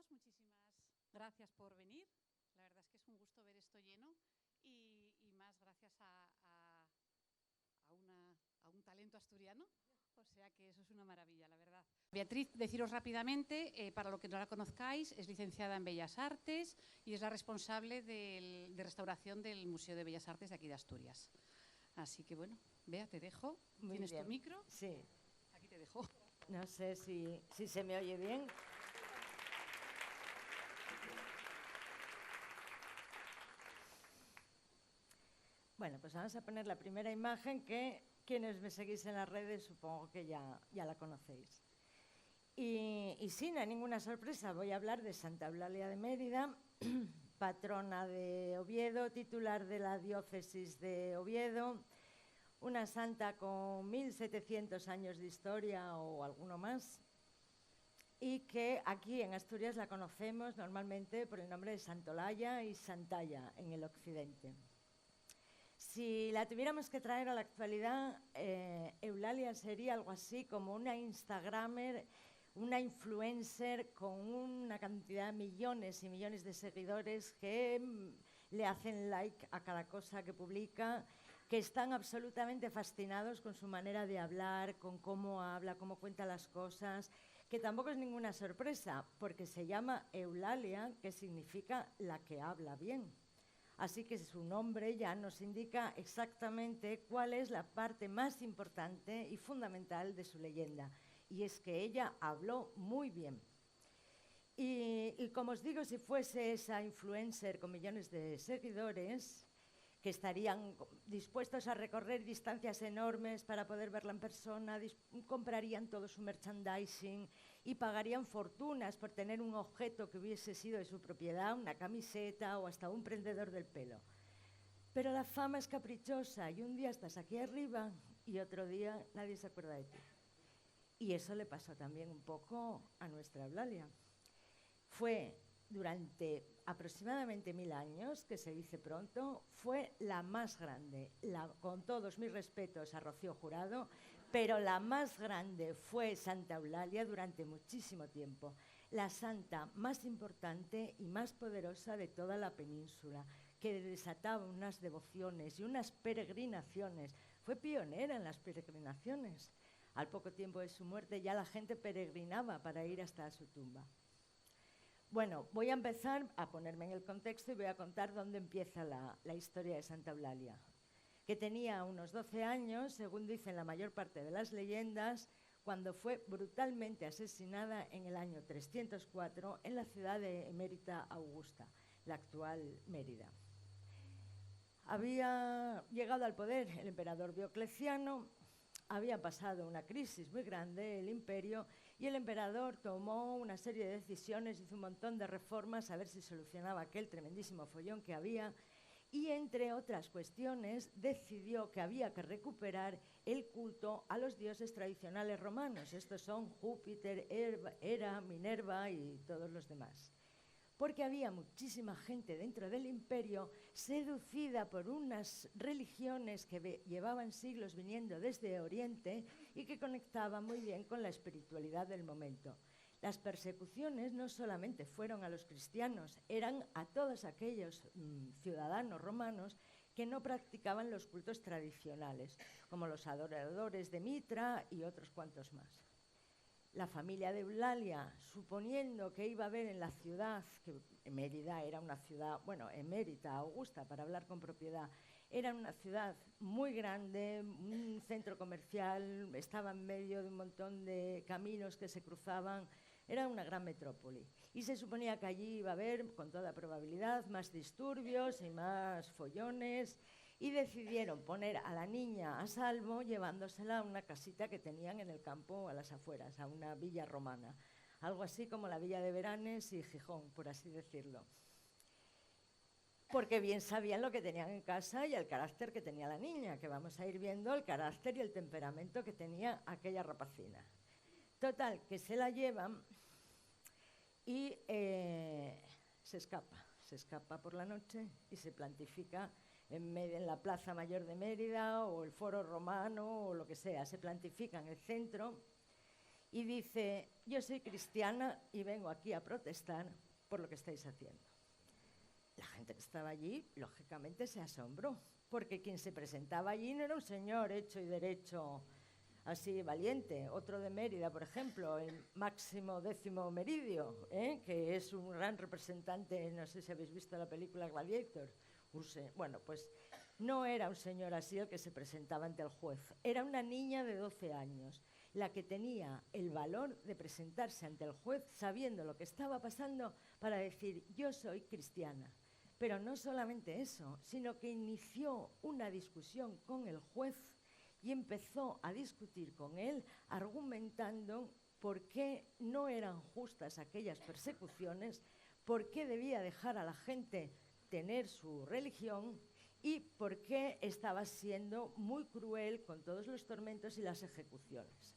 todos, muchísimas gracias por venir. La verdad es que es un gusto ver esto lleno y más gracias a un talento asturiano. O sea que eso es una maravilla, la verdad. Beatriz, deciros rápidamente, para lo que no la conozcáis, es licenciada en Bellas Artes y es la responsable de restauración del Museo de Bellas Artes de aquí de Asturias. Así que bueno, Bea, te dejo. Muy ¿Tienes bien. tu micro? Sí. Aquí te dejo. No sé si se me oye bien. Bueno, pues vamos a poner la primera imagen que quienes me seguís en las redes supongo que ya la conocéis. Y sí, no hay ninguna sorpresa, voy a hablar de Santa Eulalia de Mérida, patrona de Oviedo, titular de la diócesis de Oviedo, una santa con 1700 años de historia o alguno más, y que aquí en Asturias la conocemos normalmente por el nombre de Santolaya y Santalla en el occidente. Si la tuviéramos que traer a la actualidad, Eulalia sería algo así como una Instagramer, una influencer con una cantidad de millones y millones de seguidores que le hacen like a cada cosa que publica, que están absolutamente fascinados con su manera de hablar, con cómo habla, cómo cuenta las cosas, que tampoco es ninguna sorpresa, porque se llama Eulalia, que significa la que habla bien. Así que su nombre ya nos indica exactamente cuál es la parte más importante y fundamental de su leyenda, y es que ella habló muy bien. Y como os digo, si fuese esa influencer con millones de seguidores que estarían dispuestos a recorrer distancias enormes para poder verla en persona, comprarían todo su merchandising y pagarían fortunas por tener un objeto que hubiese sido de su propiedad, una camiseta o hasta un prendedor del pelo. Pero la fama es caprichosa y un día estás aquí arriba y otro día nadie se acuerda de ti. Y eso le pasó también un poco a nuestra Eulalia. Fue durante aproximadamente 1000 años, que se dice pronto, fue la más grande, con todos mis respetos a Rocío Jurado, pero la más grande fue Santa Eulalia durante muchísimo tiempo, la santa más importante y más poderosa de toda la península, que desataba unas devociones y unas peregrinaciones. Fue pionera en las peregrinaciones. Al poco tiempo de su muerte ya la gente peregrinaba para ir hasta su tumba. Bueno, voy a empezar a ponerme en el contexto y voy a contar dónde empieza la historia de Santa Eulalia, que tenía unos 12 años, según dicen la mayor parte de las leyendas, cuando fue brutalmente asesinada en el año 304 en la ciudad de Emérita Augusta, la actual Mérida. Había llegado al poder el emperador Diocleciano, había pasado una crisis muy grande el imperio y el emperador tomó una serie de decisiones, hizo un montón de reformas a ver si solucionaba aquel tremendísimo follón que había y, entre otras cuestiones, decidió que había que recuperar el culto a los dioses tradicionales romanos. Estos son Júpiter, Hera, Minerva y todos los demás. Porque había muchísima gente dentro del imperio seducida por unas religiones que llevaban siglos viniendo desde Oriente y que conectaban muy bien con la espiritualidad del momento. Las persecuciones no solamente fueron a los cristianos, eran a todos aquellos ciudadanos romanos que no practicaban los cultos tradicionales, como los adoradores de Mitra y otros cuantos más. La familia de Eulalia, suponiendo que iba a haber en la ciudad, que Mérida era una ciudad, bueno, Emérita, Augusta, para hablar con propiedad, era una ciudad muy grande, un centro comercial, estaba en medio de un montón de caminos que se cruzaban, era una gran metrópoli. Y se suponía que allí iba a haber, con toda probabilidad, más disturbios y más follones, y decidieron poner a la niña a salvo llevándosela a una casita que tenían en el campo a las afueras, a una villa romana, algo así como la villa de Beranes y Gijón, por así decirlo. Porque bien sabían lo que tenían en casa y el carácter que tenía la niña, que vamos a ir viendo el carácter y el temperamento que tenía aquella rapacina. Total, que se la llevan y se escapa por la noche y se plantifica en la Plaza Mayor de Mérida o el Foro Romano o lo que sea, se plantifica en el centro y dice: yo soy cristiana y vengo aquí a protestar por lo que estáis haciendo. La gente que estaba allí, lógicamente, se asombró, porque quien se presentaba allí no era un señor hecho y derecho, así valiente. Otro de Mérida, por ejemplo, el Máximo Décimo Meridio, que es un gran representante, no sé si habéis visto la película Gladiator. Bueno, pues no era un señor así el que se presentaba ante el juez, era una niña de 12 años, la que tenía el valor de presentarse ante el juez sabiendo lo que estaba pasando para decir: yo soy cristiana. Pero no solamente eso, sino que inició una discusión con el juez y empezó a discutir con él, argumentando por qué no eran justas aquellas persecuciones, por qué debía dejar a la gente tener su religión y por qué estaba siendo muy cruel con todos los tormentos y las ejecuciones.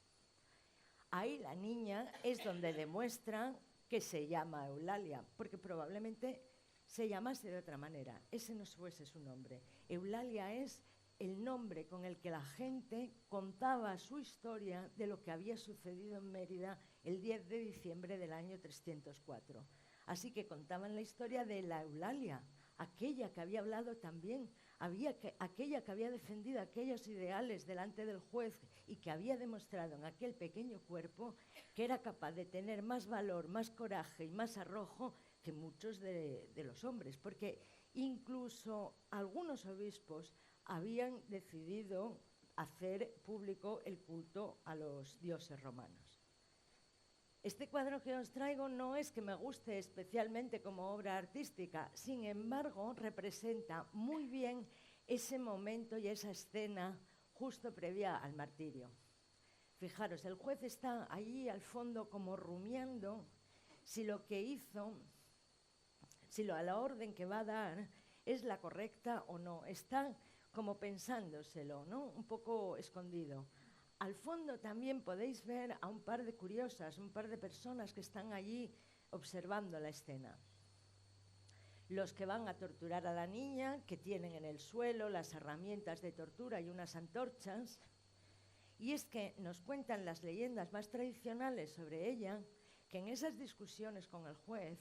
Ahí la niña es donde demuestra que se llama Eulalia, porque probablemente se llamase de otra manera, ese no fuese su nombre. Eulalia es el nombre con el que la gente contaba su historia de lo que había sucedido en Mérida el 10 de diciembre del año 304. Así que contaban la historia de la Eulalia, aquella que había hablado también, aquella que había defendido aquellos ideales delante del juez y que había demostrado en aquel pequeño cuerpo que era capaz de tener más valor, más coraje y más arrojo que muchos de los hombres, porque incluso algunos obispos habían decidido hacer público el culto a los dioses romanos. Este cuadro que os traigo no es que me guste especialmente como obra artística, sin embargo, representa muy bien ese momento y esa escena justo previa al martirio. Fijaros, el juez está allí al fondo como rumiando si lo que hizo, a la orden que va a dar es la correcta o no. Está como pensándoselo, ¿no? Un poco escondido. Al fondo también podéis ver a un par de curiosas, un par de personas que están allí observando la escena. Los que van a torturar a la niña, que tienen en el suelo las herramientas de tortura y unas antorchas. Y es que nos cuentan las leyendas más tradicionales sobre ella, que en esas discusiones con el juez,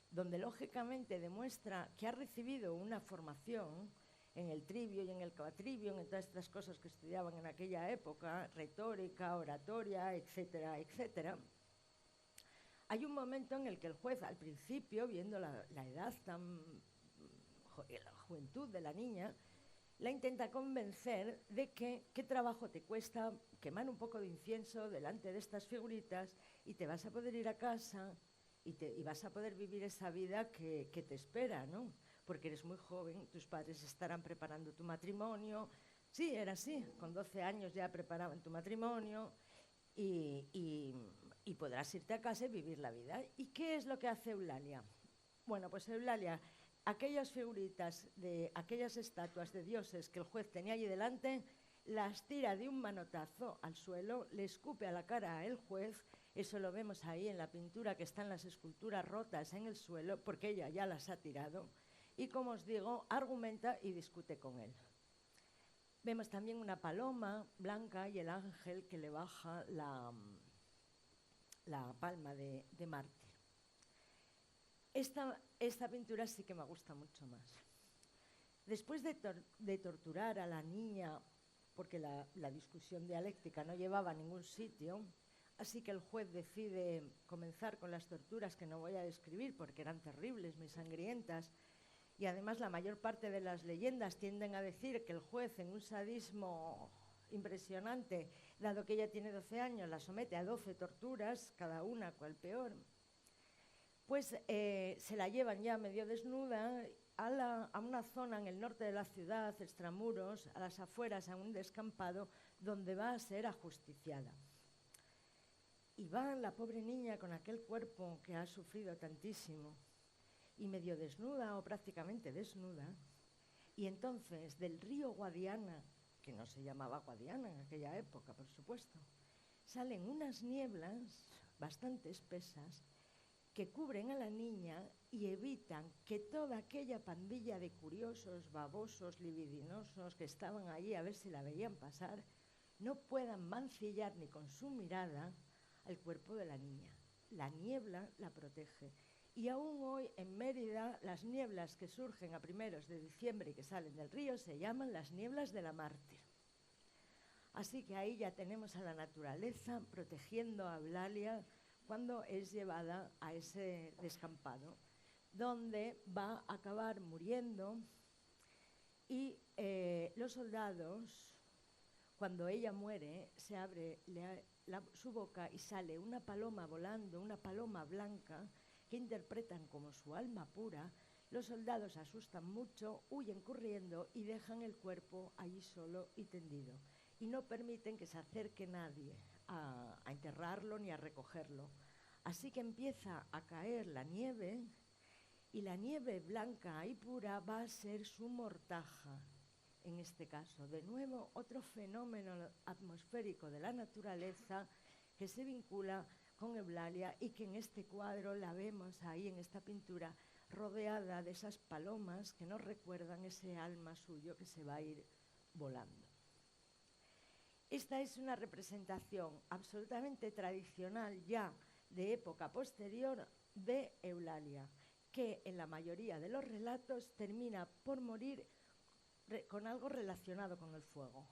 donde lógicamente demuestra que ha recibido una formación en el trivio y en el cuatrivio, en todas estas cosas que estudiaban en aquella época, retórica, oratoria, etcétera, etcétera. Hay un momento en el que el juez, al principio, viendo la edad la juventud de la niña, la intenta convencer de que qué trabajo te cuesta quemar un poco de incienso delante de estas figuritas y te vas a poder ir a casa y vas a poder vivir esa vida que te espera, ¿no? Porque eres muy joven, tus padres estarán preparando tu matrimonio. Sí, era así, con 12 años ya preparaban tu matrimonio y podrás irte a casa y vivir la vida. ¿Y qué es lo que hace Eulalia? Bueno, pues Eulalia, aquellas figuritas, aquellas estatuas de dioses que el juez tenía allí delante, las tira de un manotazo al suelo, le escupe a la cara al juez. Eso lo vemos ahí en la pintura, que están las esculturas rotas en el suelo, porque ella ya las ha tirado. Y como os digo, argumenta y discute con él. Vemos también una paloma blanca y el ángel que le baja la palma de mártir. Esta pintura sí que me gusta mucho más. Después de torturar a la niña, porque la discusión dialéctica no llevaba a ningún sitio, así que el juez decide comenzar con las torturas que no voy a describir porque eran terribles, muy sangrientas. Y además la mayor parte de las leyendas tienden a decir que el juez, en un sadismo impresionante, dado que ella tiene 12 años, la somete a 12 torturas, cada una cual peor, pues se la llevan ya medio desnuda a una zona en el norte de la ciudad, extramuros, a las afueras, a un descampado, donde va a ser ajusticiada. Y va la pobre niña con aquel cuerpo que ha sufrido tantísimo, y medio desnuda o prácticamente desnuda, y entonces del río Guadiana, que no se llamaba Guadiana en aquella época, por supuesto, salen unas nieblas bastante espesas que cubren a la niña y evitan que toda aquella pandilla de curiosos, babosos, libidinosos que estaban allí a ver si la veían pasar, no puedan mancillar ni con su mirada al cuerpo de la niña. La niebla la protege. Y aún hoy en Mérida las nieblas que surgen a primeros de diciembre y que salen del río se llaman las nieblas de la mártir. Así que ahí ya tenemos a la naturaleza protegiendo a Eulalia cuando es llevada a ese descampado, donde va a acabar muriendo y los soldados, cuando ella muere, se abre su boca y sale una paloma volando, una paloma blanca, que interpretan como su alma pura. Los soldados se asustan mucho, huyen corriendo y dejan el cuerpo allí solo y tendido. Y no permiten que se acerque nadie a enterrarlo ni a recogerlo. Así que empieza a caer la nieve y la nieve blanca y pura va a ser su mortaja. En este caso, de nuevo, otro fenómeno atmosférico de la naturaleza que se vincula con Eulalia y que en este cuadro la vemos ahí en esta pintura rodeada de esas palomas que nos recuerdan ese alma suyo que se va a ir volando. Esta es una representación absolutamente tradicional ya de época posterior de Eulalia, que en la mayoría de los relatos termina por morir con algo relacionado con el fuego.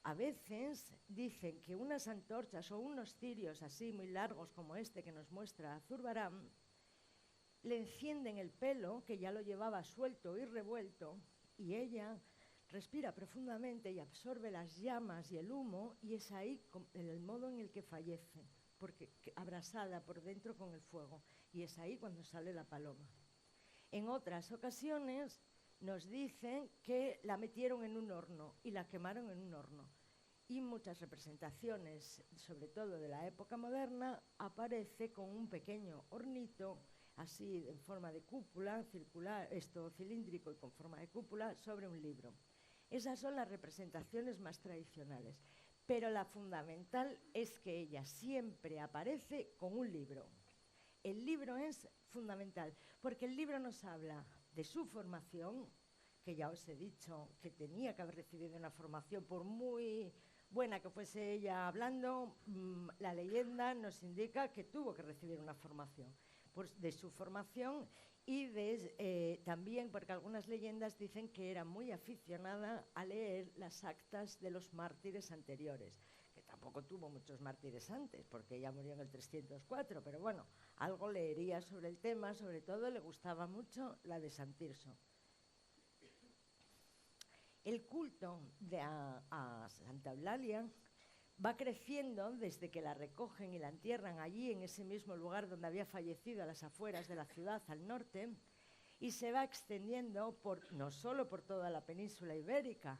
A veces dicen que unas antorchas o unos cirios así muy largos como este que nos muestra Zurbarán le encienden el pelo, que ya lo llevaba suelto y revuelto, y ella respira profundamente y absorbe las llamas y el humo, y es ahí el modo en el que fallece, porque abrasada por dentro con el fuego, y es ahí cuando sale la paloma. En otras ocasiones nos dicen que la metieron en un horno y la quemaron en un horno. Y muchas representaciones, sobre todo de la época moderna, aparece con un pequeño hornito, así en forma de cúpula, circular, cilíndrico y con forma de cúpula, sobre un libro. Esas son las representaciones más tradicionales. Pero la fundamental es que ella siempre aparece con un libro. El libro es fundamental, porque el libro nos habla de su formación, que ya os he dicho que tenía que haber recibido una formación, por muy buena que fuese ella hablando, la leyenda nos indica que tuvo que recibir una formación, pues de su formación y también porque algunas leyendas dicen que era muy aficionada a leer las actas de los mártires anteriores, que tampoco tuvo muchos mártires antes, porque ella murió en el 304, pero bueno, algo leería sobre el tema, sobre todo le gustaba mucho la de San Tirso. El culto a Santa Eulalia va creciendo desde que la recogen y la entierran allí, en ese mismo lugar donde había fallecido, a las afueras de la ciudad, al norte, y se va extendiendo no solo por toda la península ibérica,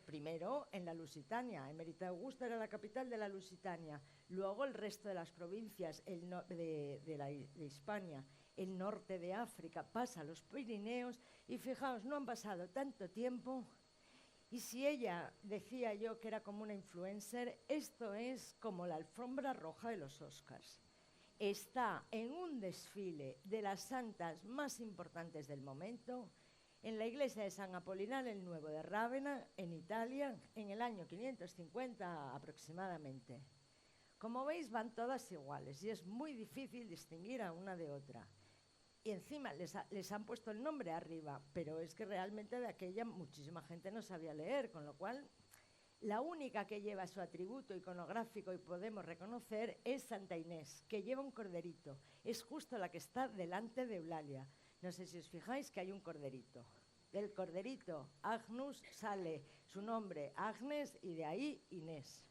primero en la Lusitania. Emérita Augusta era la capital de la Lusitania, luego el resto de las provincias de Hispania, el norte de África, pasa a los Pirineos, y fijaos, no han pasado tanto tiempo, y si ella decía yo que era como una influencer, esto es como la alfombra roja de los Oscars. Está en un desfile de las santas más importantes del momento, en la iglesia de San Apolinar el Nuevo de Rávena, en Italia, en el año 550 aproximadamente. Como veis, van todas iguales y es muy difícil distinguir a una de otra. Y encima les han puesto el nombre arriba, pero es que realmente de aquella muchísima gente no sabía leer, con lo cual la única que lleva su atributo iconográfico y podemos reconocer es Santa Inés, que lleva un corderito. Es justo la que está delante de Eulalia. No sé si os fijáis que hay un corderito. Del corderito Agnus sale su nombre Agnes y de ahí Inés.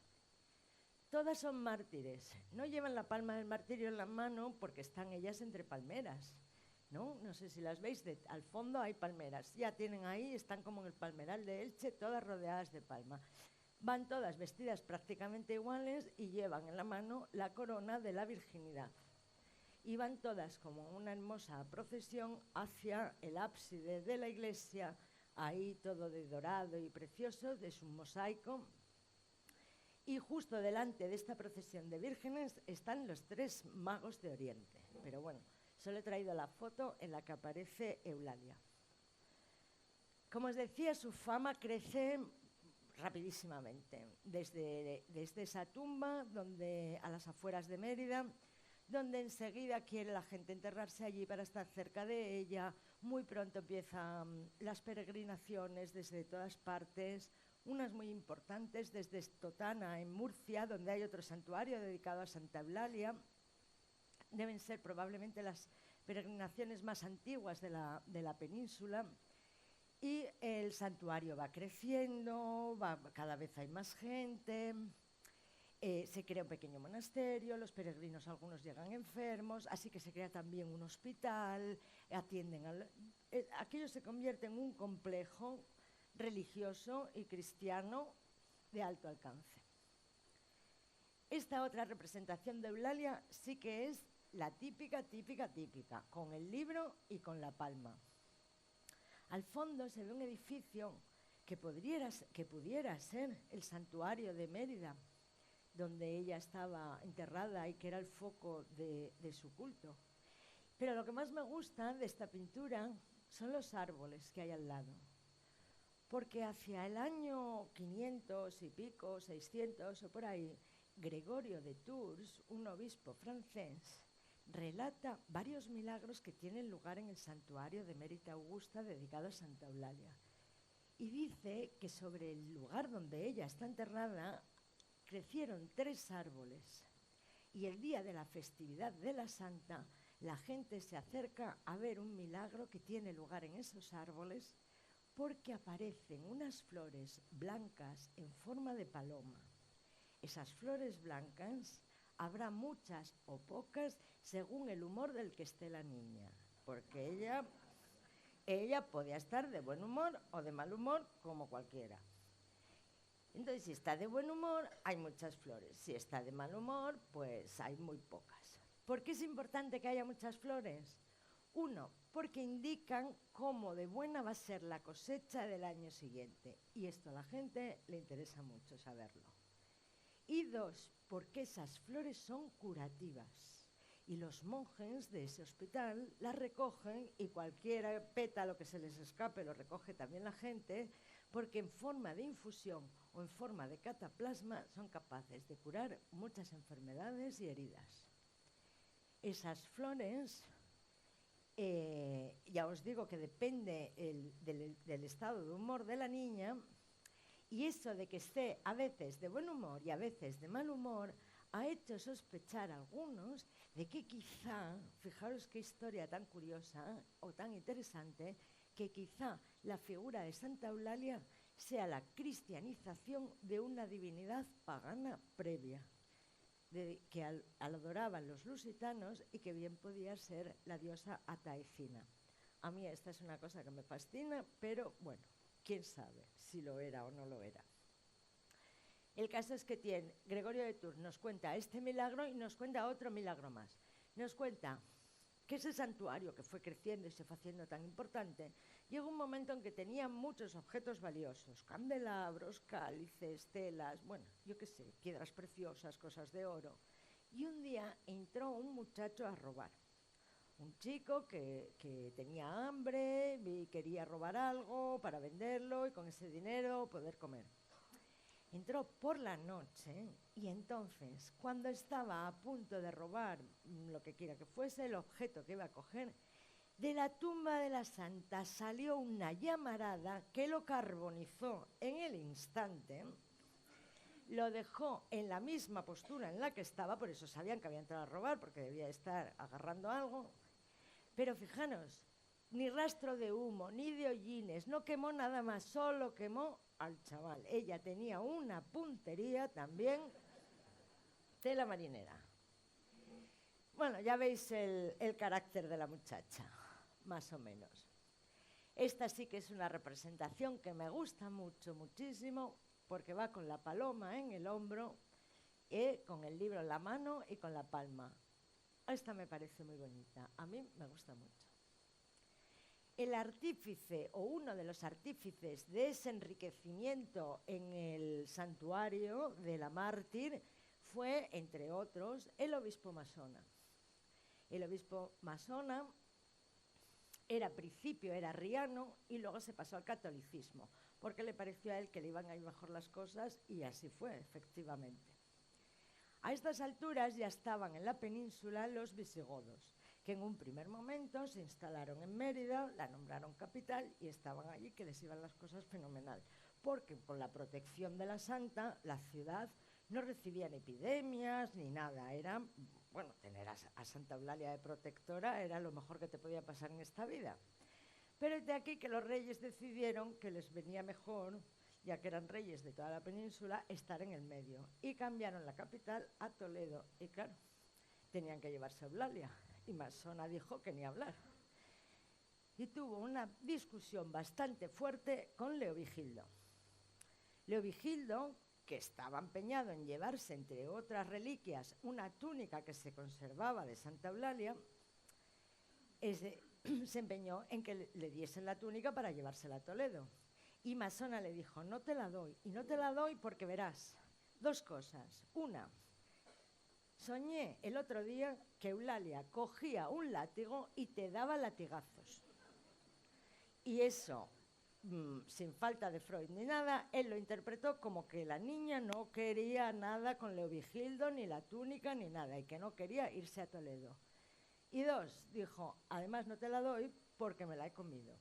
Todas son mártires. No llevan la palma del martirio en la mano porque están ellas entre palmeras. No sé si las veis, al fondo hay palmeras. Ya tienen ahí, están como en el palmeral de Elche, todas rodeadas de palma. Van todas vestidas prácticamente iguales y llevan en la mano la corona de la virginidad. Y van todas como una hermosa procesión hacia el ábside de la iglesia, ahí todo de dorado y precioso, de su mosaico. Y justo delante de esta procesión de vírgenes están los 3 magos de Oriente. Pero bueno, solo he traído la foto en la que aparece Eulalia. Como os decía, su fama crece rapidísimamente, desde esa tumba a las afueras de Mérida, donde enseguida quiere la gente enterrarse allí para estar cerca de ella. Muy pronto empiezan las peregrinaciones desde todas partes, unas muy importantes desde Totana, en Murcia, donde hay otro santuario dedicado a Santa Eulalia. Deben ser probablemente las peregrinaciones más antiguas de la península. Y el santuario va creciendo, cada vez hay más gente, se crea un pequeño monasterio, los peregrinos algunos llegan enfermos, así que se crea también un hospital, aquello se convierte en un complejo religioso y cristiano de alto alcance. Esta otra representación de Eulalia sí que es la típica, con el libro y con la palma. Al fondo se ve un edificio que pudiera ser el santuario de Mérida, donde ella estaba enterrada y que era el foco de su culto. Pero lo que más me gusta de esta pintura son los árboles que hay al lado. Porque hacia el año 500 y pico, 600 o por ahí, Gregorio de Tours, un obispo francés, relata varios milagros que tienen lugar en el santuario de Mérida Augusta dedicado a Santa Eulalia. Y dice que sobre el lugar donde ella está enterrada crecieron 3 árboles. Y el día de la festividad de la Santa, la gente se acerca a ver un milagro que tiene lugar en esos árboles porque aparecen unas flores blancas en forma de paloma. Esas flores blancas habrá muchas o pocas según el humor del que esté la niña, porque ella podía estar de buen humor o de mal humor como cualquiera. Entonces, si está de buen humor, hay muchas flores. Si está de mal humor, pues hay muy pocas. ¿Por qué es importante que haya muchas flores? 1, porque indican cómo de buena va a ser la cosecha del año siguiente. Y esto a la gente le interesa mucho saberlo. Y 2, porque esas flores son curativas. Y los monjes de ese hospital las recogen y cualquier pétalo que se les escape lo recoge también la gente, porque en forma de infusión o en forma de cataplasma son capaces de curar muchas enfermedades y heridas. Esas flores, ya os digo que depende del estado de humor de la niña, y eso de que esté a veces de buen humor y a veces de mal humor ha hecho sospechar a algunos de que quizá, fijaros qué historia tan curiosa o tan interesante, que quizá la figura de Santa Eulalia sea la cristianización de una divinidad pagana previa, que adoraban los lusitanos y que bien podía ser la diosa Ataecina. A mí esta es una cosa que me fascina, pero bueno, quién sabe si lo era o no lo era. El caso es que Gregorio de Tours nos cuenta este milagro y nos cuenta otro milagro más. Nos cuenta que ese santuario que fue creciendo y se fue haciendo tan importante, llegó un momento en que tenía muchos objetos valiosos, candelabros, cálices, telas, bueno, yo qué sé, piedras preciosas, cosas de oro. Y un día entró un muchacho a robar. Un chico que tenía hambre y quería robar algo para venderlo y con ese dinero poder comer. Entró por la noche y entonces, cuando estaba a punto de robar lo que quiera que fuese, el objeto que iba a coger, de la tumba de la Santa salió una llamarada que lo carbonizó en el instante, lo dejó en la misma postura en la que estaba, por eso sabían que había entrado a robar, porque debía estar agarrando algo. Pero fijaros, ni rastro de humo, ni de hollines, no quemó nada más, solo quemó al chaval. Ella tenía una puntería también de la marinera. Bueno, ya veis el carácter de la muchacha, más o menos. Esta sí que es una representación que me gusta mucho, muchísimo, porque va con la paloma en el hombro, con el libro en la mano y con la palma. Esta me parece muy bonita, a mí me gusta mucho. El artífice o uno de los artífices de ese enriquecimiento en el santuario de la mártir fue, entre otros, el obispo Masona. El obispo Masona Era principio, era arriano y luego se pasó al catolicismo, porque le pareció a él que le iban a ir mejor las cosas y así fue, efectivamente. A estas alturas ya estaban en la península los visigodos, que en un primer momento se instalaron en Mérida, la nombraron capital y estaban allí que les iban las cosas fenomenal, porque con la protección de la santa, la ciudad no recibían epidemias ni nada, era, bueno, tener a Santa Eulalia de protectora era lo mejor que te podía pasar en esta vida. Pero es de aquí que los reyes decidieron que les venía mejor, ya que eran reyes de toda la península, estar en el medio y cambiaron la capital a Toledo. Y claro, tenían que llevarse a Eulalia y Masona dijo que ni hablar. Y tuvo una discusión bastante fuerte con Leovigildo. Leovigildo, que estaba empeñado en llevarse, entre otras reliquias, una túnica que se conservaba de Santa Eulalia, se empeñó en que le diesen la túnica para llevársela a Toledo. Y Masona le dijo, no te la doy, y no te la doy porque verás dos cosas. Una, soñé el otro día que Eulalia cogía un látigo y te daba latigazos. Y eso, sin falta de Freud ni nada, él lo interpretó como que la niña no quería nada con Leovigildo, ni la túnica, ni nada, y que no quería irse a Toledo. Y dos, dijo, además no te la doy porque me la he comido.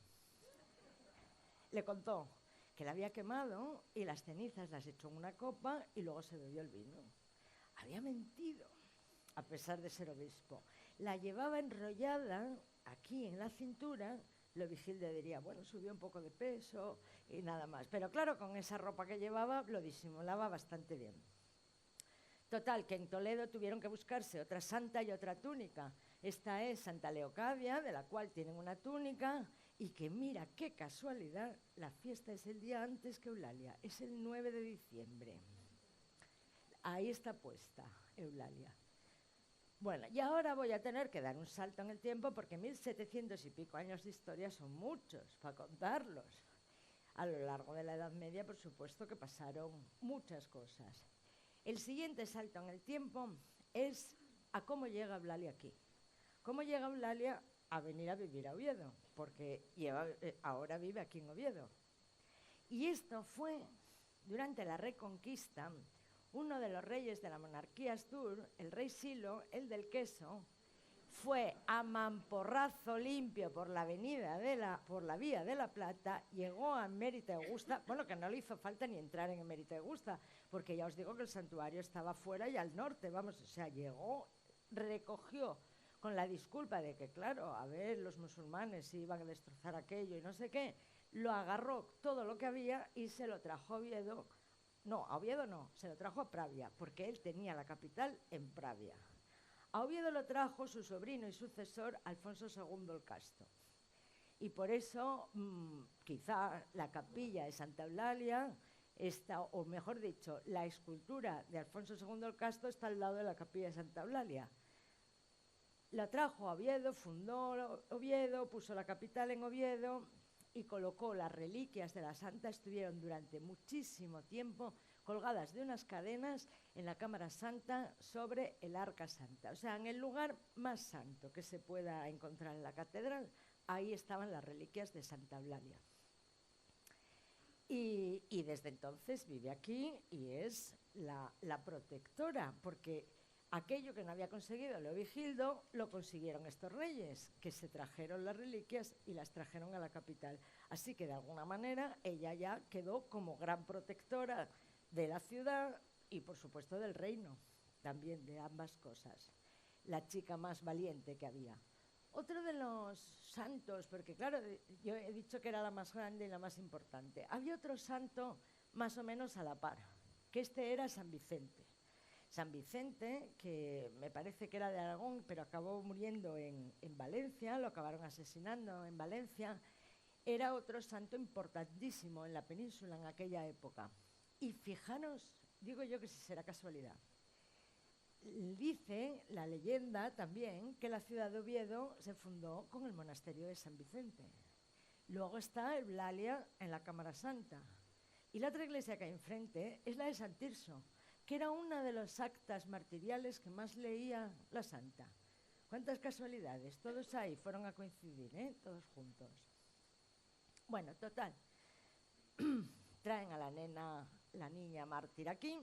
Le contó que la había quemado y las cenizas las echó en una copa y luego se bebió el vino. Había mentido, a pesar de ser obispo. La llevaba enrollada aquí en la cintura. Leovigildo diría, bueno, subió un poco de peso y nada más. Pero claro, con esa ropa que llevaba lo disimulaba bastante bien. Total, que en Toledo tuvieron que buscarse otra santa y otra túnica. Esta es Santa Leocadia, de la cual tienen una túnica, y que mira, qué casualidad, la fiesta es el día antes que Eulalia, es el 9 de diciembre. Ahí está puesta Eulalia. Bueno, y ahora voy a tener que dar un salto en el tiempo porque 1700 y pico años de historia son muchos para contarlos. A lo largo de la Edad Media, por supuesto que pasaron muchas cosas. El siguiente salto en el tiempo es a cómo llega Eulalia aquí. ¿Cómo llega Eulalia a venir a vivir a Oviedo? Porque ahora vive aquí en Oviedo. Y esto fue durante la Reconquista. Uno de los reyes de la monarquía Astur, el rey Silo, el del queso, fue a mamporrazo limpio por la vía de la Plata, llegó a Emérita Augusta, bueno, que no le hizo falta ni entrar en Emérita Augusta, porque ya os digo que el santuario estaba fuera y al norte, vamos, o sea, llegó, recogió, con la disculpa de que, claro, a ver, los musulmanes iban a destrozar aquello y no sé qué, lo agarró todo lo que había y se lo trajo a Oviedo. No, a Oviedo no, se lo trajo a Pravia, porque él tenía la capital en Pravia. A Oviedo lo trajo su sobrino y sucesor, Alfonso II el Casto. Y por eso, quizá la capilla de Santa Eulalia está, o mejor dicho, la escultura de Alfonso II el Casto está al lado de la capilla de Santa Eulalia. La trajo a Oviedo, fundó Oviedo, puso la capital en Oviedo y colocó las reliquias de la santa. Estuvieron durante muchísimo tiempo colgadas de unas cadenas en la Cámara Santa sobre el Arca Santa. O sea, en el lugar más santo que se pueda encontrar en la catedral, ahí estaban las reliquias de Santa Eulalia. Y desde entonces vive aquí y es la protectora, porque aquello que no había conseguido Leovigildo lo consiguieron estos reyes, que se trajeron las reliquias y las trajeron a la capital. Así que de alguna manera ella ya quedó como gran protectora de la ciudad y por supuesto del reino, también de ambas cosas. La chica más valiente que había. Otro de los santos, porque claro, yo he dicho que era la más grande y la más importante. Había otro santo más o menos a la par, que este era San Vicente. San Vicente, que me parece que era de Aragón, pero acabó muriendo en Valencia, lo acabaron asesinando en Valencia, era otro santo importantísimo en la península en aquella época. Y fijaros, digo yo que si será casualidad, dice la leyenda también que la ciudad de Oviedo se fundó con el monasterio de San Vicente. Luego está Eulalia en la Cámara Santa. Y la otra iglesia que hay enfrente es la de San Tirso, que era una de las actas martiriales que más leía la santa. ¿Cuántas casualidades? Todos ahí fueron a coincidir, todos juntos. Bueno, total, traen a la nena, la niña mártir aquí,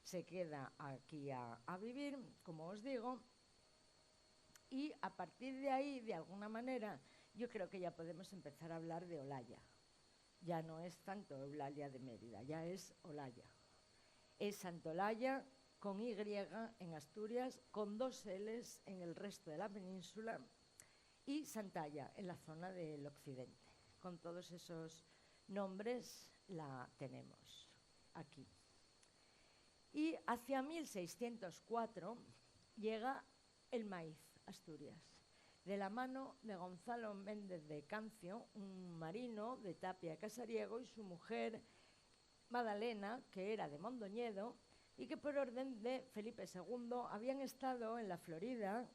se queda aquí a vivir, como os digo, y a partir de ahí, de alguna manera, yo creo que ya podemos empezar a hablar de Olaya. Ya no es tanto Eulalia de Mérida, ya es Olaya. Es Santolaya con Y en Asturias, con 2 L's en el resto de la península, y Santalla en la zona del occidente. Con todos esos nombres la tenemos aquí. Y hacia 1604 llega el maíz a Asturias, de la mano de Gonzalo Méndez de Cancio, un marino de Tapia Casariego, y su mujer Madalena, que era de Mondoñedo, y que por orden de Felipe II habían estado en la Florida,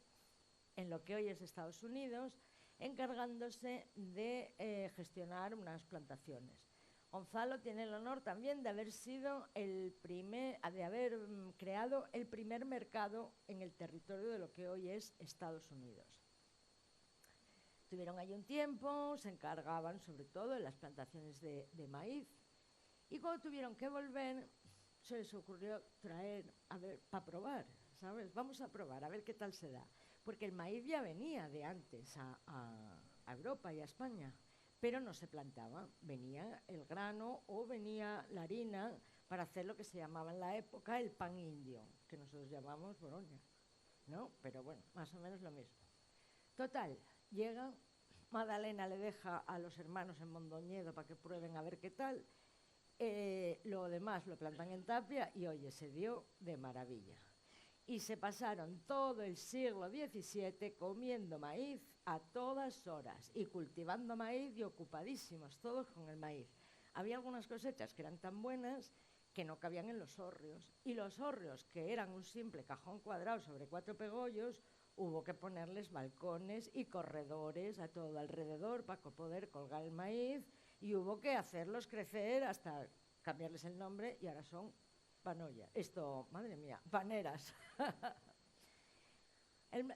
en lo que hoy es Estados Unidos, encargándose de gestionar unas plantaciones. Gonzalo tiene el honor también de haber sido de haber creado el primer mercado en el territorio de lo que hoy es Estados Unidos. Estuvieron allí un tiempo, se encargaban sobre todo de las plantaciones de maíz, y cuando tuvieron que volver, se les ocurrió traer, a ver, para probar, ¿sabes? Vamos a probar, a ver qué tal se da. Porque el maíz ya venía de antes a Europa y a España, pero no se plantaba. Venía el grano o venía la harina para hacer lo que se llamaba en la época el pan indio, que nosotros llamamos boroña, ¿no? Pero bueno, más o menos lo mismo. Total, llega, Madalena le deja a los hermanos en Mondoñedo para que prueben a ver qué tal. Lo demás lo plantan en Tapia y, oye, se dio de maravilla. Y se pasaron todo el siglo XVII comiendo maíz a todas horas y cultivando maíz y ocupadísimos todos con el maíz. Había algunas cosechas que eran tan buenas que no cabían en los hórreos, y los hórreos, que eran un simple cajón cuadrado sobre 4 pegollos, hubo que ponerles balcones y corredores a todo alrededor para poder colgar el maíz, y hubo que hacerlos crecer hasta cambiarles el nombre, y ahora son panoya. Madre mía, paneras.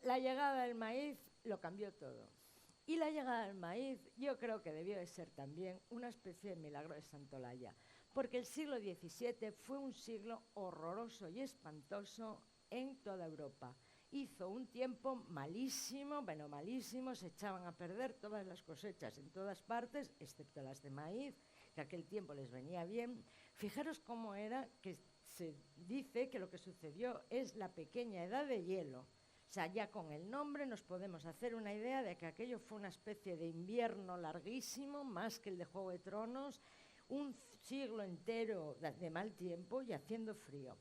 La llegada del maíz lo cambió todo. Y la llegada del maíz yo creo que debió de ser también una especie de milagro de Santolaya, porque el siglo XVII fue un siglo horroroso y espantoso en toda Europa. Hizo un tiempo malísimo, bueno, malísimo, se echaban a perder todas las cosechas en todas partes, excepto las de maíz, que aquel tiempo les venía bien. Fijaros cómo era, que se dice que lo que sucedió es la pequeña edad de hielo. O sea, ya con el nombre nos podemos hacer una idea de que aquello fue una especie de invierno larguísimo, más que el de Juego de Tronos, un siglo entero de mal tiempo y haciendo frío.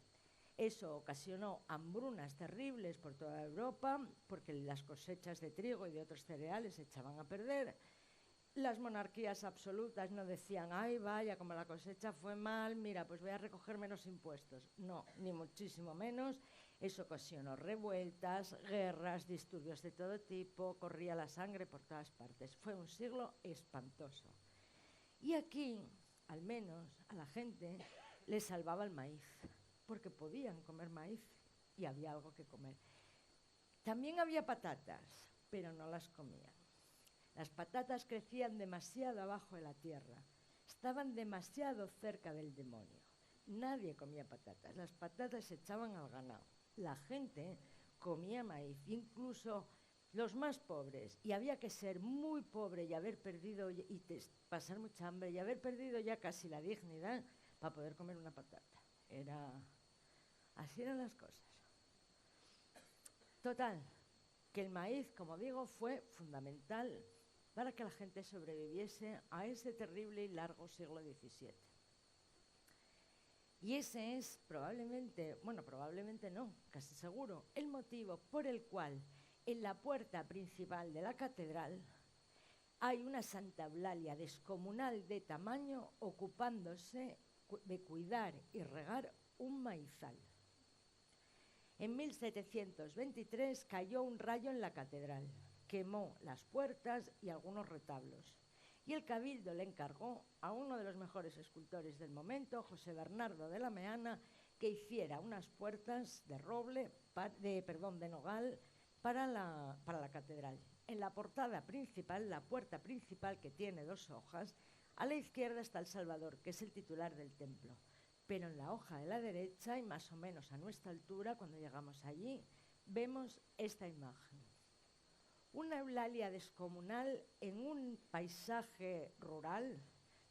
Eso ocasionó hambrunas terribles por toda Europa, porque las cosechas de trigo y de otros cereales se echaban a perder. Las monarquías absolutas no decían, ay, vaya, como la cosecha fue mal, mira, pues voy a recoger menos impuestos. No, ni muchísimo menos. Eso ocasionó revueltas, guerras, disturbios de todo tipo, corría la sangre por todas partes. Fue un siglo espantoso. Y aquí, al menos, a la gente le salvaba el maíz, porque podían comer maíz y había algo que comer. También había patatas, pero no las comían. Las patatas crecían demasiado abajo de la tierra, estaban demasiado cerca del demonio. Nadie comía patatas, las patatas se echaban al ganado. La gente comía maíz, incluso los más pobres, y había que ser muy pobre y haber perdido pasar mucha hambre y haber perdido ya casi la dignidad para poder comer una patata. Así eran las cosas. Total, que el maíz, como digo, fue fundamental para que la gente sobreviviese a ese terrible y largo siglo XVII. Y ese es probablemente no, casi seguro, el motivo por el cual en la puerta principal de la catedral hay una Santa Eulalia descomunal de tamaño ocupándose de cuidar y regar un maizal. En 1723 cayó un rayo en la catedral, quemó las puertas y algunos retablos, y el cabildo le encargó a uno de los mejores escultores del momento, José Bernardo de la Meana, que hiciera unas puertas de roble, de nogal, para la catedral. En la portada principal, la puerta principal, que tiene 2 hojas, a la izquierda está el Salvador, que es el titular del templo. Pero en la hoja de la derecha, y más o menos a nuestra altura, cuando llegamos allí, vemos esta imagen. Una Eulalia descomunal en un paisaje rural,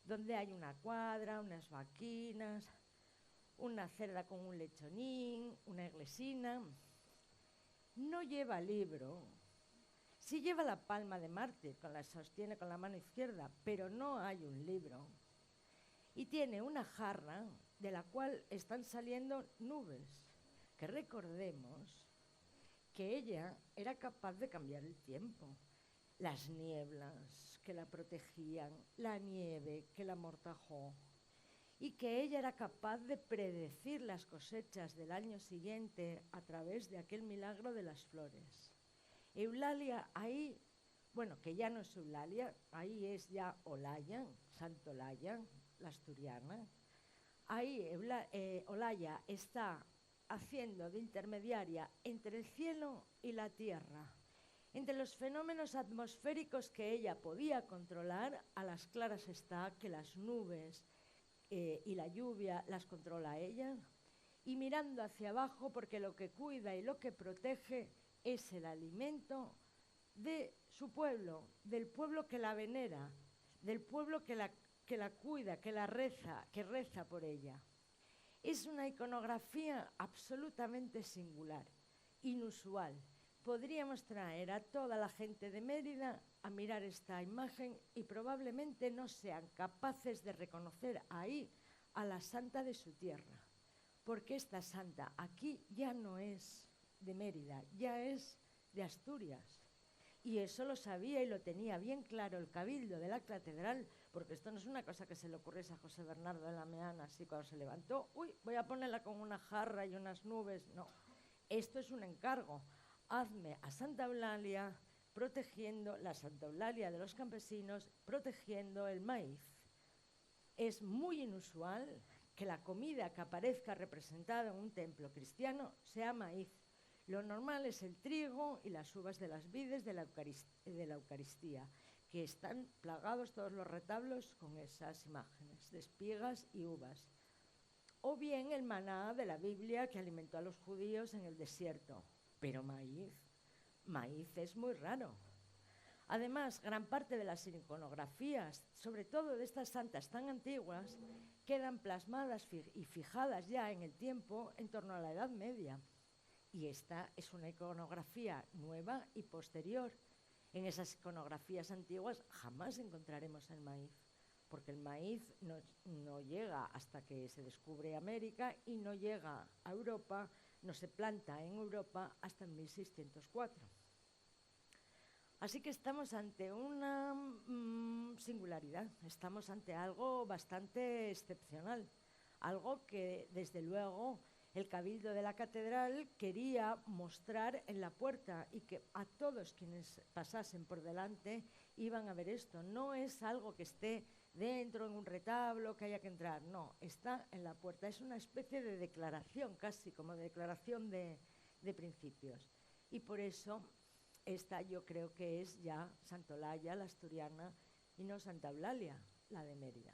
donde hay una cuadra, unas vaquinas, una cerda con un lechonín, una iglesina. No lleva libro, sí lleva la palma de mártir, la sostiene con la mano izquierda, pero no hay un libro. Y tiene una jarra de la cual están saliendo nubes, que recordemos que ella era capaz de cambiar el tiempo. Las nieblas que la protegían, la nieve que la amortajó, y que ella era capaz de predecir las cosechas del año siguiente a través de aquel milagro de las flores. Eulalia ahí, bueno, que ya no es Eulalia, ahí es ya Olaya, Santa Olaya, la asturiana. Ahí Olaya está haciendo de intermediaria entre el cielo y la tierra, entre los fenómenos atmosféricos que ella podía controlar. A las claras está que las nubes y la lluvia las controla ella, y mirando hacia abajo, porque lo que cuida y lo que protege es el alimento de su pueblo, del pueblo que la venera, del pueblo que la cuida, que la reza, que reza por ella. Es una iconografía absolutamente singular, inusual. Podríamos traer a toda la gente de Mérida a mirar esta imagen y probablemente no sean capaces de reconocer ahí a la santa de su tierra, porque esta santa aquí ya no es de Mérida, ya es de Asturias. Y eso lo sabía y lo tenía bien claro el cabildo de la catedral, porque esto no es una cosa que se le ocurriese a José Bernardo de la Meana, así cuando se levantó, uy, voy a ponerla con una jarra y unas nubes. No, esto es un encargo. Hazme a Santa Eulalia protegiendo, la Santa Eulalia de los campesinos, protegiendo el maíz. Es muy inusual que la comida que aparezca representada en un templo cristiano sea maíz. Lo normal es el trigo y las uvas de las vides de la Eucaristía, que están plagados todos los retablos con esas imágenes de espigas y uvas. O bien el maná de la Biblia que alimentó a los judíos en el desierto. Pero maíz es muy raro. Además, gran parte de las iconografías, sobre todo de estas santas tan antiguas, quedan plasmadas y fijadas ya en el tiempo en torno a la Edad Media. Y esta es una iconografía nueva y posterior. En esas iconografías antiguas jamás encontraremos el maíz, porque el maíz no llega hasta que se descubre América y no llega a Europa, no se planta en Europa hasta 1604. Así que estamos ante una singularidad, estamos ante algo bastante excepcional, algo que desde luego el cabildo de la catedral quería mostrar en la puerta y que a todos quienes pasasen por delante iban a ver esto. No es algo que esté dentro en un retablo que haya que entrar, no, está en la puerta. Es una especie de declaración, casi como de declaración de principios. Y por eso esta yo creo que es ya Santa Olaya, la asturiana, y no Santa Eulalia, la de Mérida.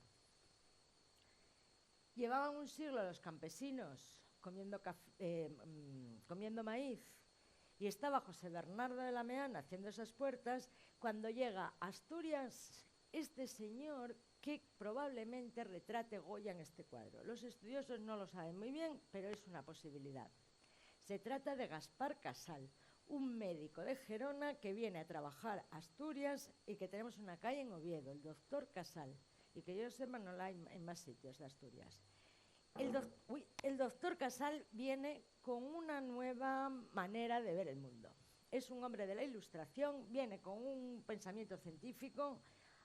Llevaban un siglo los campesinos comiendo maíz, y estaba José Bernardo de la Meana haciendo esas puertas cuando llega a Asturias este señor que probablemente retrate Goya en este cuadro. Los estudiosos no lo saben muy bien, pero es una posibilidad. Se trata de Gaspar Casal, un médico de Gerona que viene a trabajar a Asturias y que tenemos una calle en Oviedo, el doctor Casal, y que yo sepa no la hay en más sitios de Asturias. El doctor Casal viene con una nueva manera de ver el mundo. Es un hombre de la Ilustración, viene con un pensamiento científico.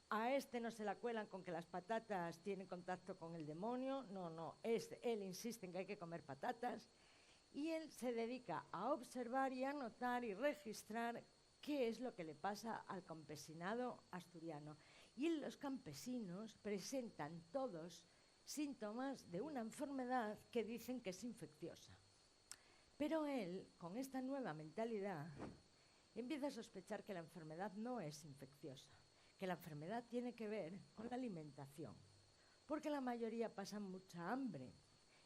A este no se la cuelan con que las patatas tienen contacto con el demonio. No, él insiste en que hay que comer patatas. Y él se dedica a observar y a anotar y registrar qué es lo que le pasa al campesinado asturiano. Y los campesinos presentan todos síntomas de una enfermedad que dicen que es infecciosa. Pero él, con esta nueva mentalidad, empieza a sospechar que la enfermedad no es infecciosa, que la enfermedad tiene que ver con la alimentación, porque la mayoría pasan mucha hambre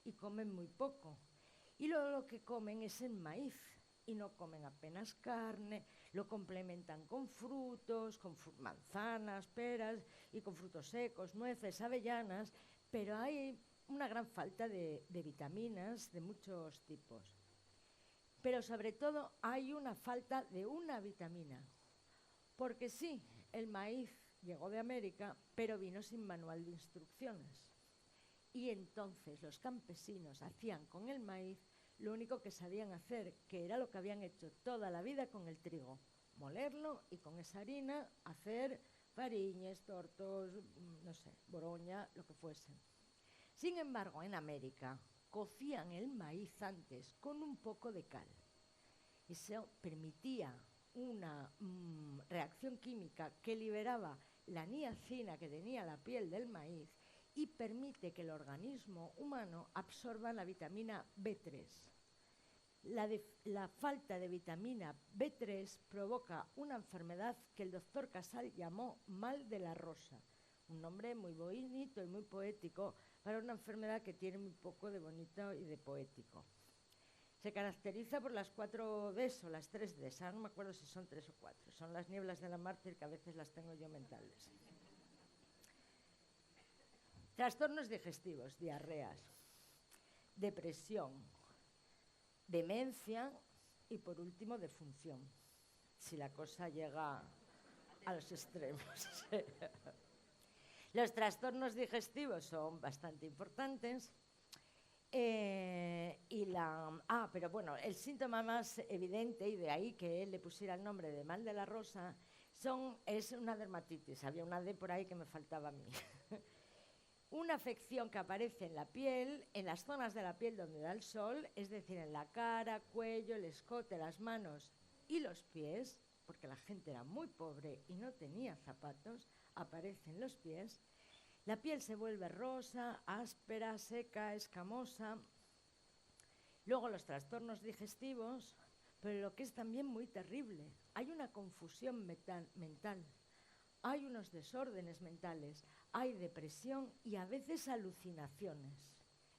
y comen muy poco, y luego lo que comen es el maíz, y no comen apenas carne, lo complementan con frutos, con manzanas, peras, y con frutos secos, nueces, avellanas, pero hay una gran falta de vitaminas de muchos tipos. Pero sobre todo hay una falta de una vitamina, porque sí, el maíz llegó de América, pero vino sin manual de instrucciones. Y entonces los campesinos hacían con el maíz lo único que sabían hacer, que era lo que habían hecho toda la vida con el trigo, molerlo y con esa harina hacer fariñes, tortos, no sé, boroña, lo que fuese. Sin embargo, en América cocían el maíz antes con un poco de cal. Eso permitía una reacción química que liberaba la niacina que tenía la piel del maíz y permite que el organismo humano absorba la vitamina B3. La falta de vitamina B3 provoca una enfermedad que el doctor Casal llamó mal de la rosa, un nombre muy bonito y muy poético para una enfermedad que tiene muy poco de bonito y de poético. Se caracteriza por las 4 Ds o las 3 Ds, no me acuerdo si son 3 o 4, son las nieblas de la mártir que a veces las tengo yo mentales. Trastornos digestivos, diarreas, depresión, demencia y por último defunción, si la cosa llega a los extremos. Los trastornos digestivos son bastante importantes. Pero bueno, el síntoma más evidente, y de ahí que él le pusiera el nombre de mal de la rosa, es una dermatitis. Había una D por ahí que me faltaba a mí. Una afección que aparece en la piel, en las zonas de la piel donde da el sol, es decir, en la cara, cuello, el escote, las manos y los pies, porque la gente era muy pobre y no tenía zapatos, aparece en los pies. La piel se vuelve rosa, áspera, seca, escamosa. Luego los trastornos digestivos, pero lo que es también muy terrible, hay una confusión mental, hay unos desórdenes mentales, hay depresión y a veces alucinaciones.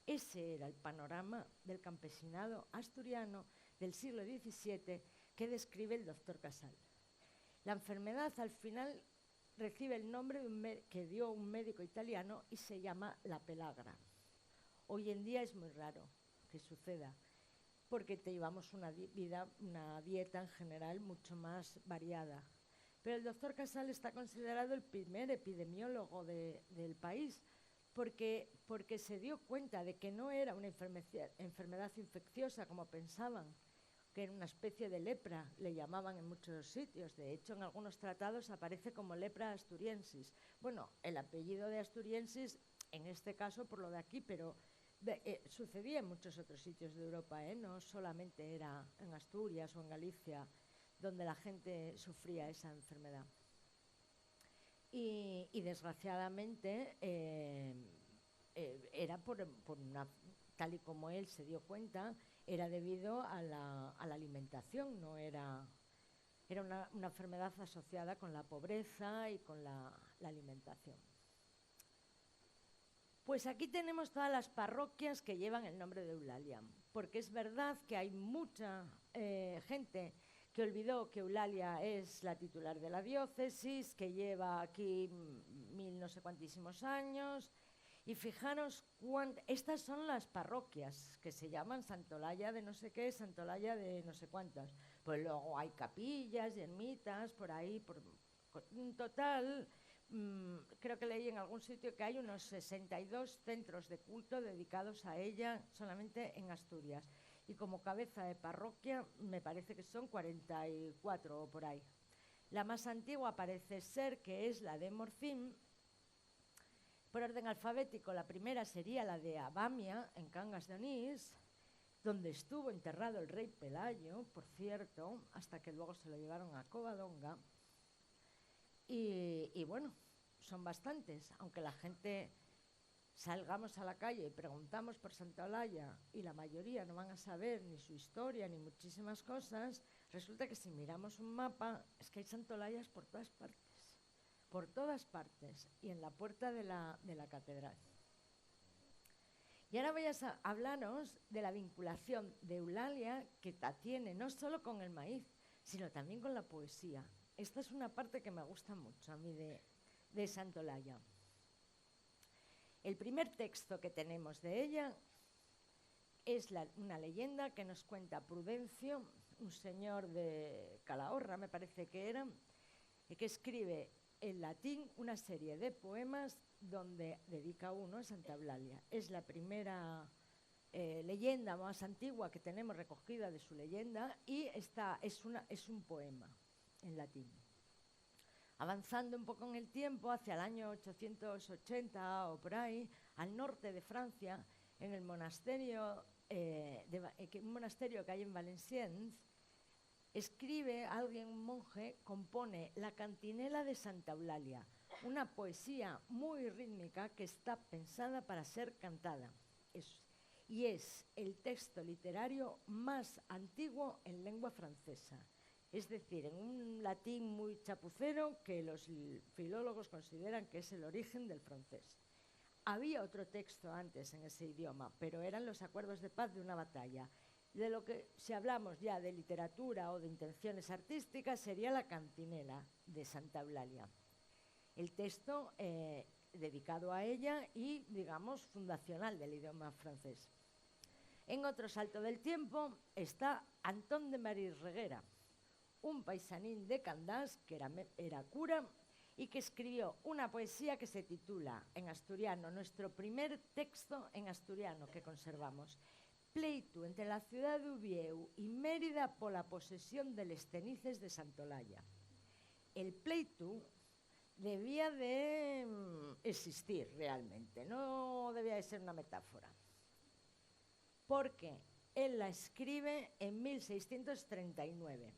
Ese era el panorama del campesinado asturiano del siglo XVII que describe el doctor Casal. La enfermedad al final recibe el nombre que dio un médico italiano y se llama la pelagra. Hoy en día es muy raro que suceda, porque llevamos una dieta en general mucho más variada. Pero el doctor Casal está considerado el primer epidemiólogo del país, porque se dio cuenta de que no era una enfermedad infecciosa como pensaban, que era una especie de lepra, le llamaban en muchos sitios. De hecho, en algunos tratados aparece como lepra asturiensis. Bueno, el apellido de asturiensis, en este caso por lo de aquí, pero sucedía en muchos otros sitios de Europa, no solamente era en Asturias o en Galicia donde la gente sufría esa enfermedad. Y desgraciadamente era tal y como él se dio cuenta, era debido a la alimentación, no era una enfermedad asociada con la pobreza y con la alimentación. Pues aquí tenemos todas las parroquias que llevan el nombre de Eulalia, porque es verdad que hay mucha gente que olvidó que Eulalia es la titular de la diócesis, que lleva aquí 1000 no sé cuantísimos años. Y fijaros, estas son las parroquias que se llaman Santolaya de no sé qué, Santolaya de no sé cuántas. Pues luego hay capillas y ermitas por ahí, en total, creo que leí en algún sitio que hay unos 62 centros de culto dedicados a ella solamente en Asturias. Y como cabeza de parroquia me parece que son 44 o por ahí. La más antigua parece ser que es la de Morcín. Por orden alfabético, la primera sería la de Abamia, en Cangas de Onís, donde estuvo enterrado el rey Pelayo, por cierto, hasta que luego se lo llevaron a Covadonga. Y bueno, son bastantes, aunque la gente salgamos a la calle y preguntamos por Santa Olalla y la mayoría no van a saber ni su historia ni muchísimas cosas, Resulta que si miramos un mapa, es que hay santolayas por todas partes, y en la puerta de la catedral. Y ahora voy a hablaros de la vinculación de Eulalia que tiene no solo con el maíz, sino también con la poesía. Esta es una parte que me gusta mucho a mí de Santolaya. El primer texto que tenemos de ella es una leyenda que nos cuenta Prudencio, un señor de Calahorra, me parece que era, que escribe en latín una serie de poemas donde dedica uno a Santa Eulalia. Es la primera leyenda más antigua que tenemos recogida de su leyenda y es un poema en latín. Avanzando un poco en el tiempo, hacia el año 880 o por ahí, al norte de Francia, en el monasterio, un monasterio que hay en Valenciennes, escribe alguien, un monje, compone La Cantinela de Santa Eulalia, una poesía muy rítmica que está pensada para ser cantada. Y es el texto literario más antiguo en lengua francesa. Es decir, en un latín muy chapucero que los filólogos consideran que es el origen del francés. Había otro texto antes en ese idioma, pero eran los acuerdos de paz de una batalla. De lo que, si hablamos ya de literatura o de intenciones artísticas, sería La Cantinela de Santa Eulalia. El texto dedicado a ella y, digamos, fundacional del idioma francés. En otro salto del tiempo está Antón de Marí Reguera, un paisanín de Candás que era cura y que escribió una poesía que se titula en asturiano, nuestro primer texto en asturiano que conservamos, Pleito entre la ciudad de Uvieu y Mérida por la posesión de les cenices de Santolaya. El pleito debía de existir realmente, no debía de ser una metáfora, porque él la escribe en 1639.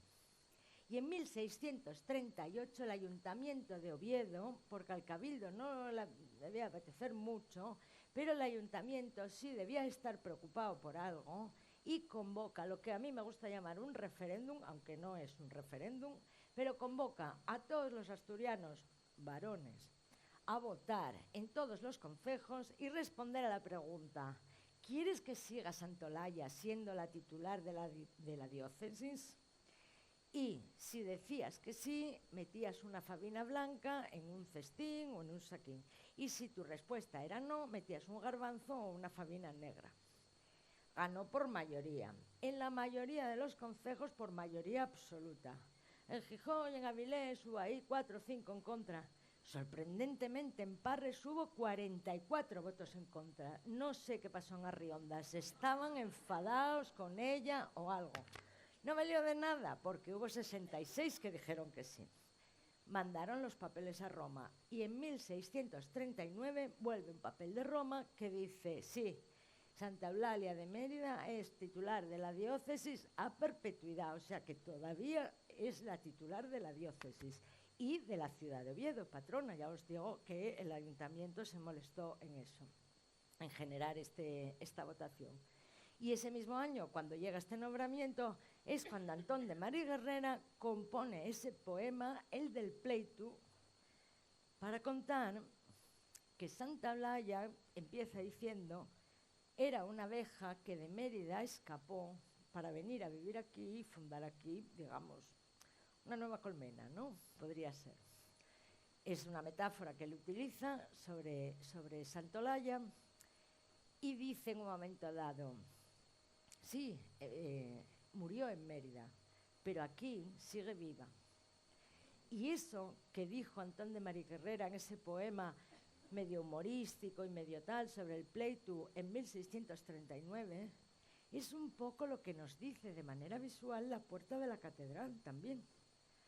Y en 1638 el Ayuntamiento de Oviedo, porque al Cabildo no le debía apetecer mucho, pero el Ayuntamiento sí debía estar preocupado por algo y convoca lo que a mí me gusta llamar un referéndum, aunque no es un referéndum, pero convoca a todos los asturianos varones a votar en todos los concejos y responder a la pregunta: ¿quieres que siga Santolaya siendo la titular de la diócesis? Y si decías que sí, metías una fabina blanca en un cestín o en un saquín. Y si tu respuesta era no, metías un garbanzo o una fabina negra. Ganó por mayoría. En la mayoría de los concejos por mayoría absoluta. En Gijón y en Avilés hubo ahí 4 o 5 en contra. Sorprendentemente en Parres hubo 44 votos en contra. No sé qué pasó en Arriondas. Estaban enfadados con ella o algo. No valió de nada, porque hubo 66 que dijeron que sí. Mandaron los papeles a Roma y en 1639 vuelve un papel de Roma que dice, sí, Santa Eulalia de Mérida es titular de la diócesis a perpetuidad, o sea que todavía es la titular de la diócesis y de la ciudad de Oviedo, patrona. Ya os digo que el ayuntamiento se molestó en eso, en generar esta votación. Y ese mismo año, cuando llega este nombramiento, es cuando Antón de Marí Guerrera compone ese poema, el del pleito, para contar que Santa Eulalia, empieza diciendo, era una abeja que de Mérida escapó para venir a vivir aquí y fundar aquí, digamos, una nueva colmena, ¿no? Podría ser. Es una metáfora que él utiliza sobre Santa Eulalia y dice en un momento dado, sí, murió en Mérida, pero aquí sigue viva. Y eso que dijo Antón de Marí Guerrera en ese poema medio humorístico y medio tal sobre el pleito en 1639, es un poco lo que nos dice de manera visual la puerta de la catedral también.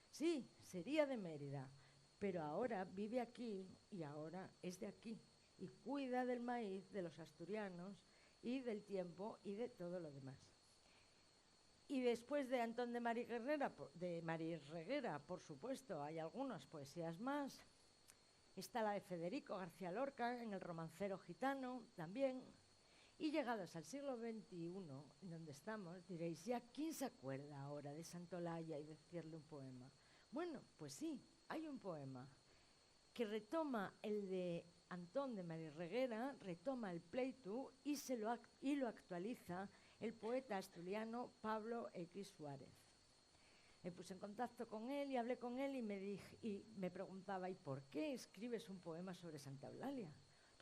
Sí, sería de Mérida, pero ahora vive aquí y ahora es de aquí y cuida del maíz, de los asturianos y del tiempo y de todo lo demás. Y después de Antón de Marí Reguera, por supuesto, hay algunas poesías más. Está la de Federico García Lorca en El romancero gitano también. Y llegados al siglo XXI, en donde estamos, diréis, ¿ya quién se acuerda ahora de Santolaya y de decirle un poema? Bueno, pues sí, hay un poema que retoma el de Antón de María-Reguera, retoma el pleitu y lo actualiza el poeta asturiano Pablo X. Suárez. Me puse en contacto con él y hablé con él y me preguntaba, ¿y por qué escribes un poema sobre Santa Eulalia?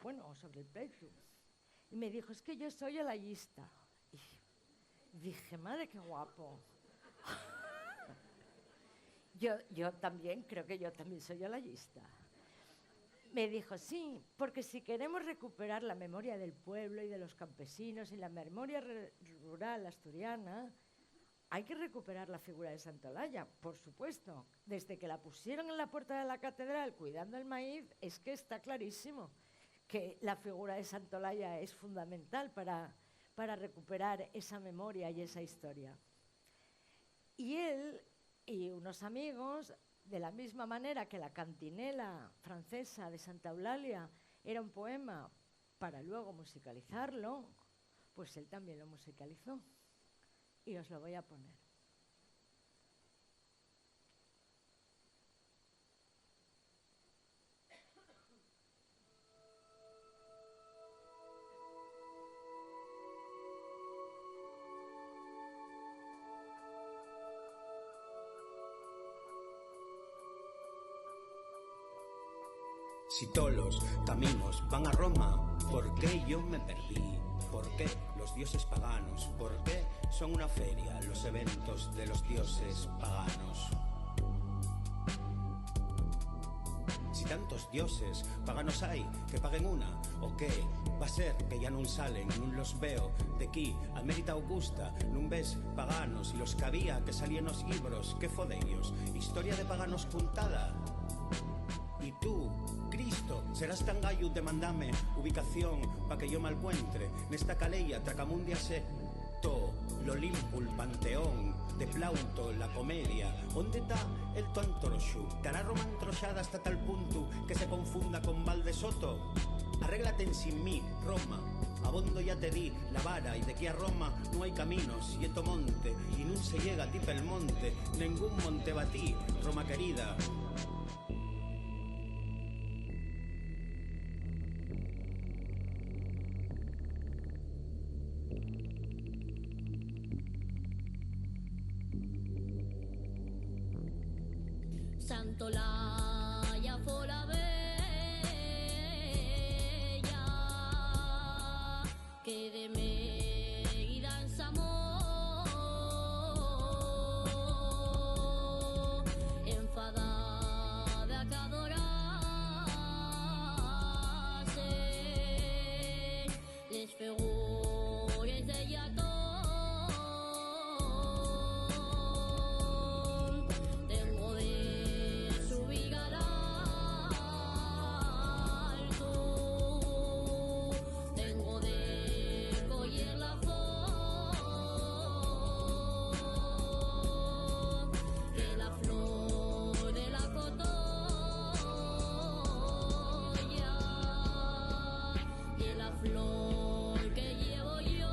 Bueno, o sobre el pleitu. Y me dijo, es que yo soy olayista. Y dije, madre, qué guapo. yo también, creo que yo también soy olayista. Me dijo, sí, porque si queremos recuperar la memoria del pueblo y de los campesinos y la memoria rural asturiana, hay que recuperar la figura de Santa Eulalia, por supuesto. Desde que la pusieron en la puerta de la catedral cuidando el maíz, es que está clarísimo que la figura de Santa Eulalia es fundamental para recuperar esa memoria y esa historia. Y él y unos amigos, de la misma manera que la cantinela francesa de Santa Eulalia era un poema para luego musicalizarlo, pues él también lo musicalizó. Y os lo voy a poner. Si todos los caminos van a Roma, ¿por qué yo me perdí? ¿Por qué los dioses paganos? ¿Por qué son una feria los eventos de los dioses paganos? Si tantos dioses paganos hay, que paguen una, o qué? Va a ser que ya non salen, non los veo de aquí a Mérita Augusta, non ves paganos, y los que había que salían los libros, ¿qué fue de ellos? Historia de paganos puntada. Y tú, Cristo, serás tan gallo de mandame ubicación pa' que yo me encuentre nesta caleia Tracamundia Seto, l'Olimpo, el Panteón, de Plauto, la comedia. ¿Dónde está el tu antroxu? ¿Estará Roma entroxada hasta tal punto que se confunda con Valdesoto? Arréglate en sin mí, Roma. Abondo ya te di la vara y de aquí a Roma no hay caminos y esto monte y no se llega a ti pel monte, ningún monte batí, Roma querida. Santolaya fue la bella que de Meida ensamó, enfadada que adorase les figures de Yatón. Tengo de subir al alto, tengo de coger la flor, que la flor de la cotoya, que la flor que llevo yo.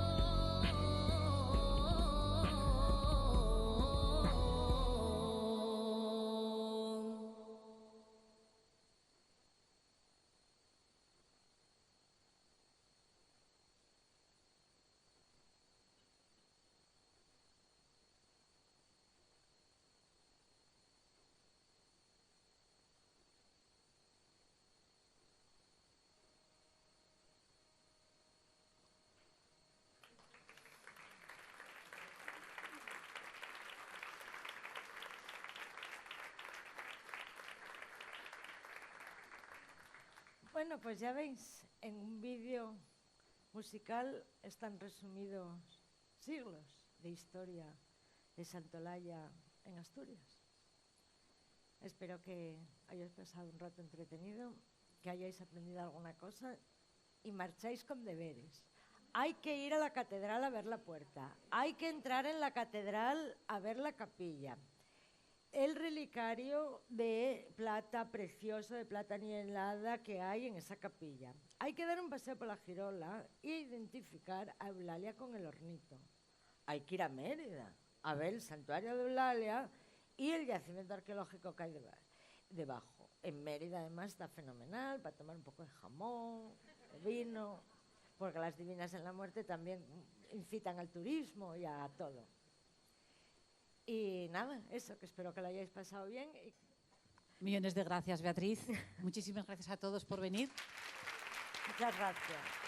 Bueno, pues ya veis, en un vídeo musical están resumidos siglos de historia de Santa Eulalia en Asturias. Espero que hayáis pasado un rato entretenido, que hayáis aprendido alguna cosa y marcháis con deberes. Hay que ir a la catedral a ver la puerta, hay que entrar en la catedral a ver la capilla. el relicario de plata precioso, de plata nielada que hay en esa capilla. Hay que dar un paseo por la Girola e identificar a Eulalia con el hornito. Hay que ir a Mérida a ver el santuario de Eulalia y el yacimiento arqueológico que hay debajo. En Mérida además está fenomenal para tomar un poco de jamón, de vino, porque las Divinas en la Muerte también incitan al turismo y a todo. Y nada, eso, que espero que lo hayáis pasado bien. Millones de gracias, Beatriz. Muchísimas gracias a todos por venir. Muchas gracias.